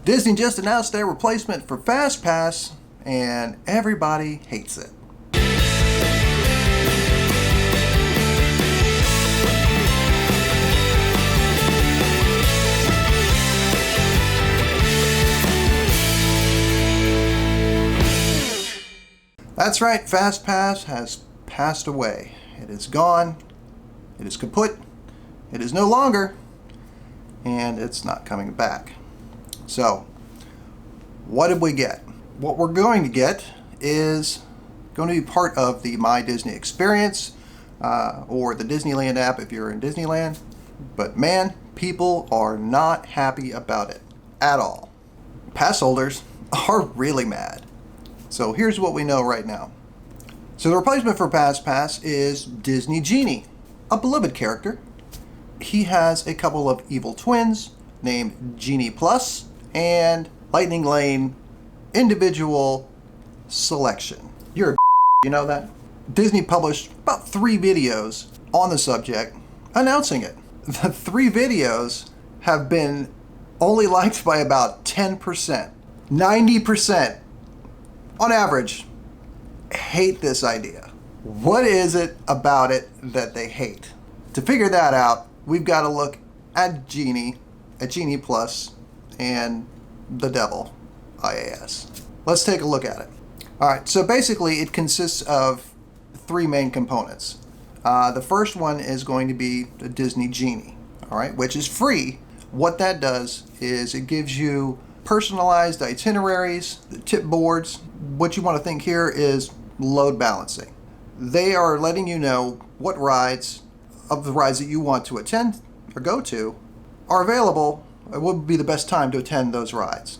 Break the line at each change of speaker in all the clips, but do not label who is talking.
Disney just announced their replacement for FastPass, and everybody hates it. That's right, FastPass has passed away. It is gone, it is kaput, it is no longer, and it's not coming back. So, what did we get? What we're going to get is going to be part of the My Disney experience, or the Disneyland app if you're in Disneyland. But man, people are not happy about it at all. Pass holders are really mad. So here's what we know right now. So the replacement for FastPass is Disney Genie, a beloved character. He has a couple of evil twins named Genie Plus and Lightning Lane individual selection. You're a you know that? Disney published about 3 videos on the subject announcing it. The 3 videos have been only liked by about 10%. 90% on average hate this idea. What is it about it that they hate? To figure that out, we've got to look at Genie Plus, and the Devil, IAS. Let's take a look at it. Alright, so basically it consists of 3 main components. The first one is going to be the Disney Genie, alright, which is free. What that does is it gives you personalized itineraries, the tip boards. What you want to think here is load balancing. They are letting you know what rides, of the rides that you want to attend or go to, are available. It would be the best time to attend those rides.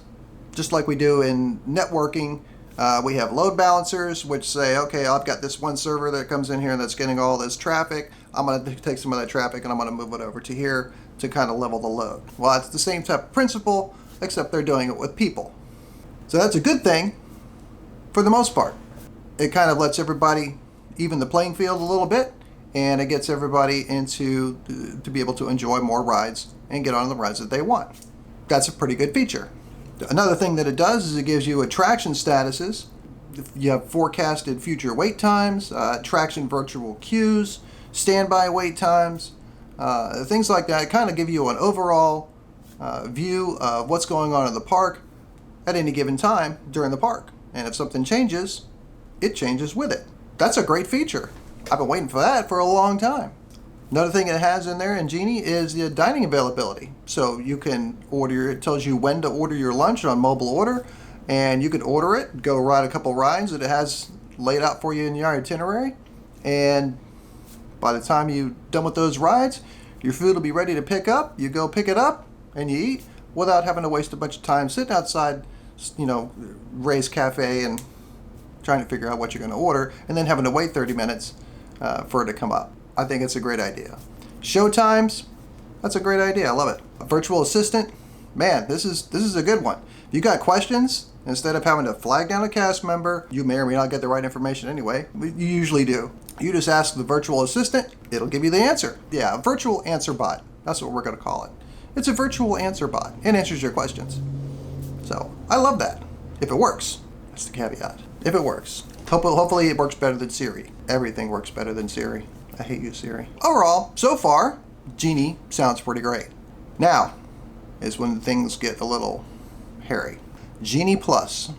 Just like we do in networking, we have load balancers which say, okay, I've got this one server that comes in here that's getting all this traffic. I'm going to take some of that traffic and I'm going to move it over to here to kind of level the load. Well, it's the same type of principle, except they're doing it with people. So that's a good thing for the most part. It kind of lets everybody even the playing field a little bit, and it gets everybody to be able to enjoy more rides and get on the rides that they want. That's a pretty good feature. Another thing that it does is it gives you attraction statuses. You have forecasted future wait times, attraction virtual queues, standby wait times, things like that. Kind of give you an overall view of what's going on in the park at any given time during the park. And if something changes, it changes with it. That's a great feature. I've been waiting for that for a long time. Another thing it has in there in Genie is the dining availability. So you can order, it tells you when to order your lunch on mobile order, and you can order it, go ride a couple rides that it has laid out for you in your itinerary, and by the time you're done with those rides, your food will be ready to pick up. You go pick it up and you eat without having to waste a bunch of time sitting outside, Ray's Cafe and trying to figure out what you're going to order, and then having to wait 30 minutes for it to come up. I think it's a great idea. Show times, that's a great idea. I love it. A virtual assistant, man, this is a good one. If you got questions, instead of having to flag down a cast member, you may or may not get the right information anyway. You usually do. You just ask the virtual assistant, it'll give you the answer. Yeah, a virtual answer bot. That's what we're going to call it. It's a virtual answer bot. It answers your questions. So, I love that. If it works. That's the caveat. If it works. Hopefully it works better than Siri. Everything works better than Siri. I hate you, Siri. Overall, so far, Genie sounds pretty great. Now is when things get a little hairy. Genie Plus.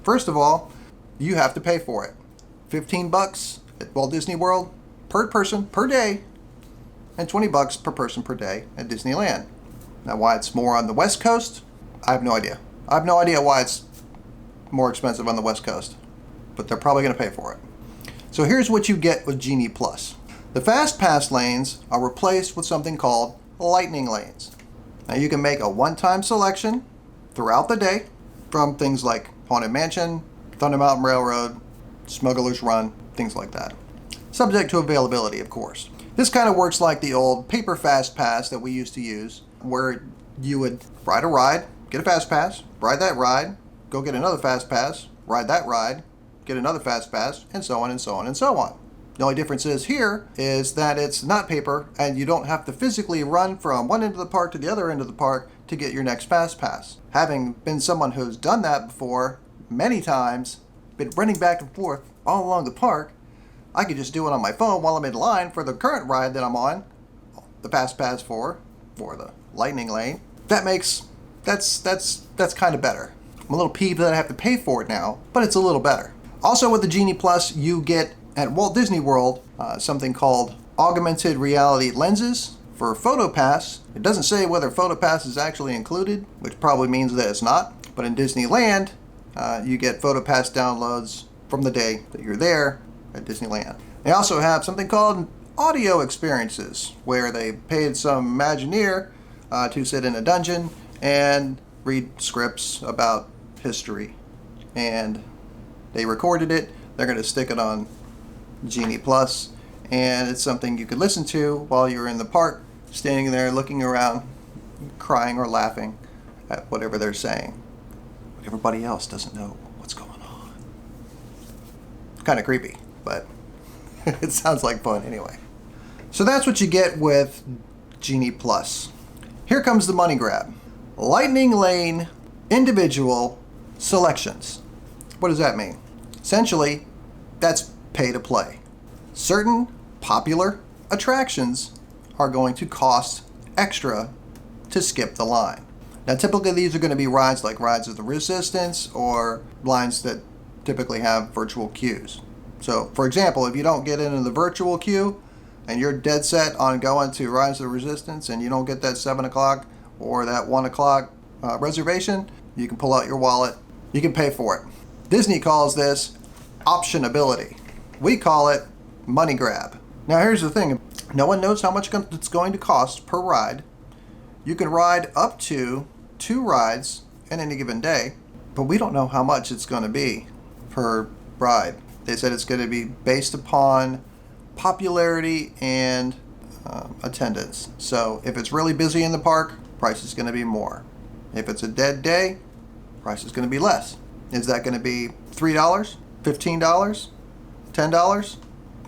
First of all, you have to pay for it. $15 at Walt Disney World per person per day, and $20 per person per day at Disneyland. Now, why it's more on the West Coast, I have no idea. I have no idea why it's more expensive on the West Coast, but they're probably going to pay for it. So here's what you get with Genie Plus. The FastPass lanes are replaced with something called Lightning Lanes. Now you can make a one-time selection throughout the day from things like Haunted Mansion, Thunder Mountain Railroad, Smuggler's Run, things like that. Subject to availability, of course. This kind of works like the old paper FastPass that we used to use, where you would ride a ride, get a FastPass, ride that ride, go get another FastPass, ride that ride, get another FastPass, and so on and so on and so on. The only difference is here is that it's not paper and you don't have to physically run from one end of the park to the other end of the park to get your next FastPass. Having been someone who's done that before many times, been running back and forth all along the park, I could just do it on my phone while I'm in line for the current ride that I'm on, the FastPass for the Lightning Lane. That's kind of better. I'm a little peeved that I have to pay for it now, but it's a little better. Also with the Genie Plus, you get at Walt Disney World something called augmented reality lenses for PhotoPass. It doesn't say whether PhotoPass is actually included, which probably means that it's not. But in Disneyland, you get PhotoPass downloads from the day that you're there at Disneyland. They also have something called audio experiences, where they paid some Imagineer to sit in a dungeon and read scripts about history. And they recorded it. They're going to stick it on Genie Plus, and it's something you could listen to while you're in the park, standing there looking around, crying or laughing at whatever they're saying. Everybody else doesn't know what's going on. It's kind of creepy, but it sounds like fun anyway. So that's what you get with Genie Plus. Here comes the money grab. Lightning Lane individual selections. What does that mean? Essentially, that's pay to play. Certain popular attractions are going to cost extra to skip the line. Now typically these are going to be rides like Rides of the Resistance or lines that typically have virtual queues. So for example, if you don't get into the virtual queue and you're dead set on going to Rides of the Resistance and you don't get that 7 o'clock or that 1 o'clock reservation, you can pull out your wallet, you can pay for it. Disney calls this optionability. We call it money grab. Now here's the thing, no one knows how much it's going to cost per ride. You can ride up to 2 rides in any given day, but we don't know how much it's going to be per ride. They said it's going to be based upon popularity and attendance. So if it's really busy in the park, price is going to be more. If it's a dead day, price is going to be less. Is that going to be $3, $15, $10,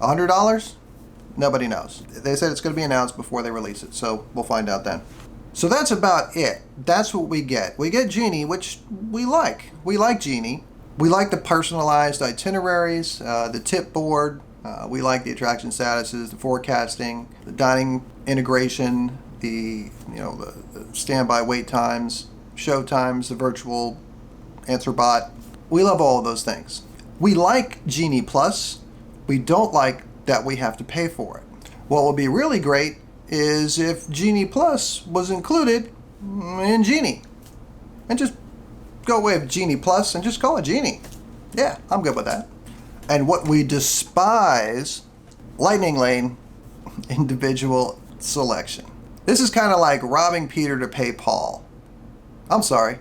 $100? Nobody knows. They said it's going to be announced before they release it, so we'll find out then. So that's about it. That's what we get. We get Genie, which we like. We like Genie. We like the personalized itineraries, the tip board. We like the attraction statuses, the forecasting, the dining integration, the standby wait times, show times, the virtual answer bot. We love all of those things. We like Genie Plus. We don't like that we have to pay for it. What would be really great is if Genie Plus was included in Genie. And just go away with Genie Plus and just call it Genie. Yeah, I'm good with that. And what we despise, Lightning Lane individual selection. This is kind of like robbing Peter to pay Paul. I'm sorry.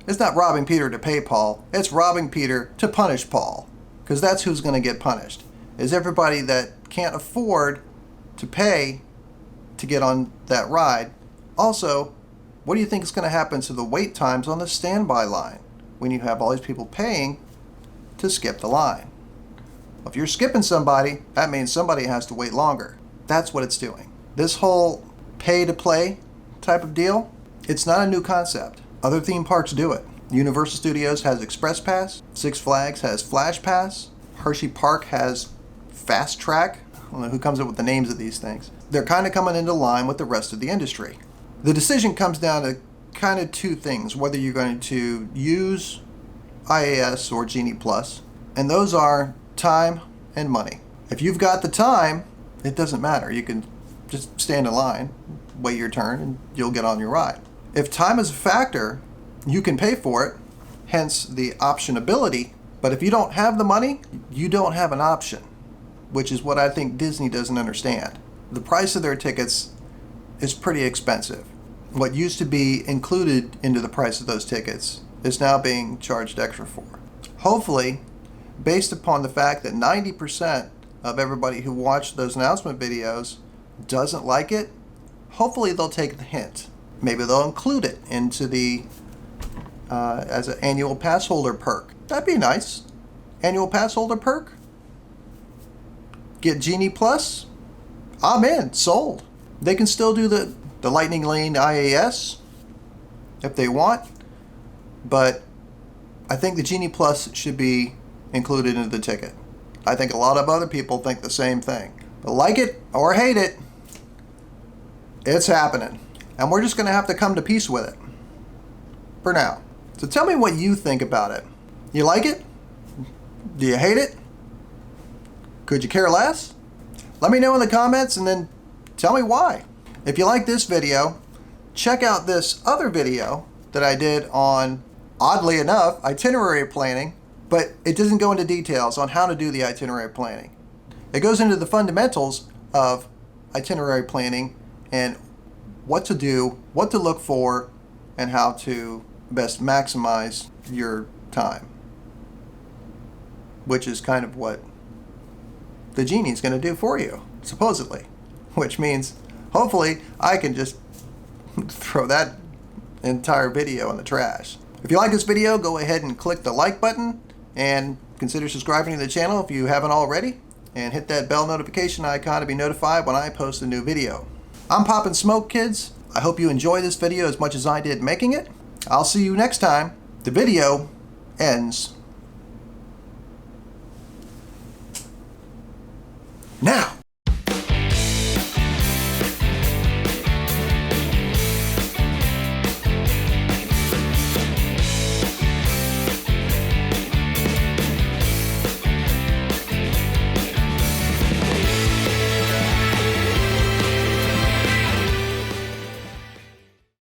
It's not robbing Peter to pay Paul. It's robbing Peter to punish Paul. Because that's who's going to get punished. Is everybody that can't afford to pay to get on that ride. Also, what do you think is going to happen to the wait times on the standby line when you have all these people paying to skip the line? If you're skipping somebody, that means somebody has to wait longer. That's what it's doing. This whole pay-to-play type of deal, it's not a new concept. Other theme parks do it. Universal Studios has Express Pass. Six Flags has Flash Pass. Hershey Park has Fast Track. I don't know who comes up with the names of these things. They're kind of coming into line with the rest of the industry. The decision comes down to kind of two things, whether you're going to use IAS or Genie Plus, and those are time and money. If you've got the time, it doesn't matter. You can just stand in line, wait your turn, and you'll get on your ride. If time is a factor, you can pay for it, hence the optionability. But if you don't have the money, you don't have an option, which is what I think Disney doesn't understand. The price of their tickets is pretty expensive. What used to be included into the price of those tickets is now being charged extra for. Hopefully, based upon the fact that 90% of everybody who watched those announcement videos doesn't like it, hopefully they'll take the hint. Maybe they'll include it into the as an annual pass holder perk. That'd be nice. Annual pass holder perk? get Genie Plus, I'm in, sold. They can still do the Lightning Lane IAS if they want, but I think the Genie Plus should be included into the ticket. I think a lot of other people think the same thing. But like it or hate it, it's happening. And we're just going to have to come to peace with it for now. So tell me what you think about it. You like it? Do you hate it? Could you care less? Let me know in the comments and then tell me why. If you like this video, check out this other video that I did on, oddly enough, itinerary planning, but it doesn't go into details on how to do the itinerary planning. It goes into the fundamentals of itinerary planning and what to do, what to look for, and how to best maximize your time, which is kind of what the Genie is going to do for you, supposedly, which means hopefully I can just throw that entire video in the trash. If you like this video, go ahead and click the like button and consider subscribing to the channel if you haven't already, and hit that bell notification icon to be notified when I post a new video. I'm Poppin' Smoke, kids. I hope you enjoy this video as much as I did making it. I'll see you next time. The video ends now.